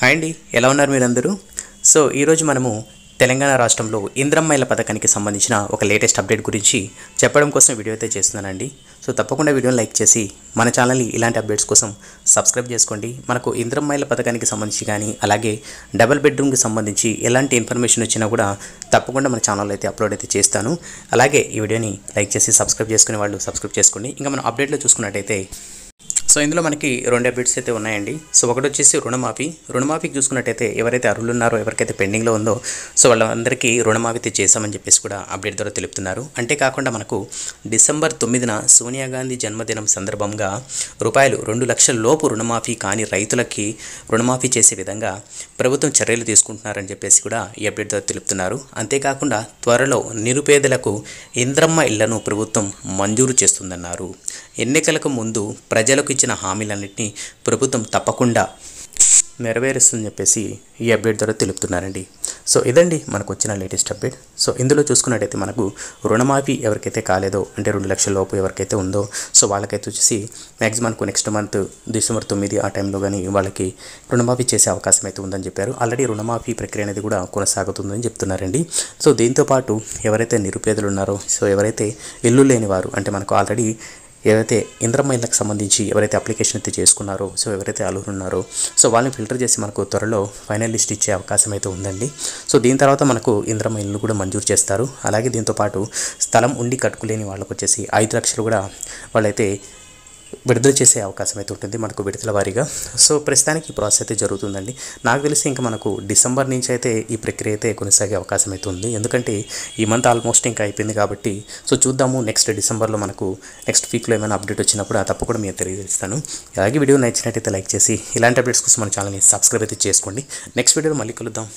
Hi అండి, ఎలా ఉన్నారు మీరందరూ? సో ఈరోజు మనము తెలంగాణ రాష్ట్రంలో ఇంద్రమ్మ ఇళ్ల పథకానికి సంబంధించిన ఒక లేటెస్ట్ అప్డేట్ గురించి చెప్పడం కోసం వీడియో అయితే చేస్తున్నానండి. సో తప్పకుండా వీడియోని లైక్ చేసి మన ఛానల్ని ఇలాంటి అప్డేట్స్ కోసం సబ్స్క్రైబ్ చేసుకోండి. మనకు ఇంద్రమ్మ ఇళ్ల పథకానికి సంబంధించి కానీ అలాగే డబుల్ బెడ్రూమ్కి సంబంధించి ఎలాంటి ఇన్ఫర్మేషన్ వచ్చినా కూడా తప్పకుండా మన ఛానల్లో అయితే అప్లోడ్ అయితే చేస్తాను. అలాగే ఈ వీడియోని లైక్ చేసి సబ్స్క్రైబ్ చేసుకునే వాళ్ళు సబ్స్క్రైబ్ చేసుకోండి. ఇంకా మనం అప్డేట్లో చూసుకున్నట్టయితే సో ఇందులో మనకి రెండు అప్డేట్స్ అయితే ఉన్నాయండి. సో ఒకటి వచ్చేసి రుణమాఫీకి చూసుకున్నట్టయితే ఎవరైతే అర్హులు ఉన్నారో, ఎవరికైతే పెండింగ్లో ఉందో సో వాళ్ళందరికీ రుణమాఫీ చేశామని చెప్పేసి కూడా అప్డేట్ ద్వారా తెలుపుతున్నారు. అంతేకాకుండా మనకు డిసెంబర్ 9న సోనియా గాంధీ జన్మదినం సందర్భంగా రూపాయలు 2 లక్షల లోపు రుణమాఫీ కాని రైతులకి రుణమాఫీ చేసే విధంగా ప్రభుత్వం చర్యలు తీసుకుంటున్నారని చెప్పేసి కూడా ఈ అప్డేట్ ద్వారా తెలుపుతున్నారు. అంతేకాకుండా త్వరలో నిరుపేదలకు ఇంద్రమ్మ ఇళ్లను ప్రభుత్వం మంజూరు చేస్తుందన్నారు. ఎన్నికలకు ముందు ప్రజలకు ఇచ్చిన హామీలన్నింటినీ ప్రభుత్వం తప్పకుండా నెరవేరుస్తుందని చెప్పేసి ఈ అప్డేట్ ద్వారా తెలుపుతున్నారండి. సో ఇదండి మనకు వచ్చిన లేటెస్ట్ అప్డేట్. సో ఇందులో చూసుకున్నట్టయితే మనకు రుణమాఫీ ఎవరికైతే కాలేదో, అంటే 2 లక్షల లోపు ఎవరికైతే ఉందో సో వాళ్ళకైతే వచ్చేసి మ్యాక్సిమం మనకు నెక్స్ట్ మంత్ డిసెంబర్ 9 ఆ టైంలో కానీ వాళ్ళకి రుణమాఫీ చేసే అవకాశం అయితే ఉందని చెప్పారు. ఆల్రెడీ రుణమాఫీ ప్రక్రియ అనేది కూడా కొనసాగుతుందని చెప్తున్నారండి. సో దీంతోపాటు ఎవరైతే నిరుపేదలు ఉన్నారో, సో ఎవరైతే ఇల్లు లేని వారు, అంటే మనకు ఆల్రెడీ ఏవైతే ఇంద్రమ్మ ఇళ్ళకి సంబంధించి ఎవరైతే అప్లికేషన్ అయితే చేసుకున్నారో, సో ఎవరైతే అర్హులు ఉన్నారో సో వాళ్ళని ఫిల్టర్ చేసి మనకు త్వరలో ఫైనల్ లిస్ట్ ఇచ్చే అవకాశం అయితే ఉందండి. సో దీని తర్వాత మనకు ఇంద్రమ్మ ఇల్లు కూడా మంజూరు చేస్తారు. అలాగే దీంతోపాటు స్థలం ఉండి కట్టుకోలేని వాళ్ళకు వచ్చేసి 5 లక్షలు కూడా వాళ్ళైతే విడుదల చేసే అవకాశం అయితే ఉంటుంది మనకు విడతల వారీగా. సో ప్రస్తుతానికి ఈ ప్రాసెస్ అయితే జరుగుతుందండి. నాకు తెలిసి ఇంకా మనకు డిసెంబర్ నుంచి అయితే ఈ ప్రక్రియ అయితే కొనసాగే అవకాశం అయితే ఉంది. ఎందుకంటే ఈ మంత్ ఆల్మోస్ట్ ఇంకా అయిపోయింది కాబట్టి సో చూద్దాము నెక్స్ట్ డిసెంబర్లో మనకు నెక్స్ట్ వీక్లో ఏమైనా అప్డేట్ వచ్చినప్పుడు తప్పకుండా మీకు తెలియజేస్తాను. అలాగే వీడియో నచ్చినట్టయితే లైక్ చేసి ఇలాంటి అప్డేట్స్ కోసం మన ఛానల్ని సబ్స్క్రైబ్ అయితే చేసుకోండి. నెక్స్ట్ వీడియోలో మళ్ళీ కలుద్దాం.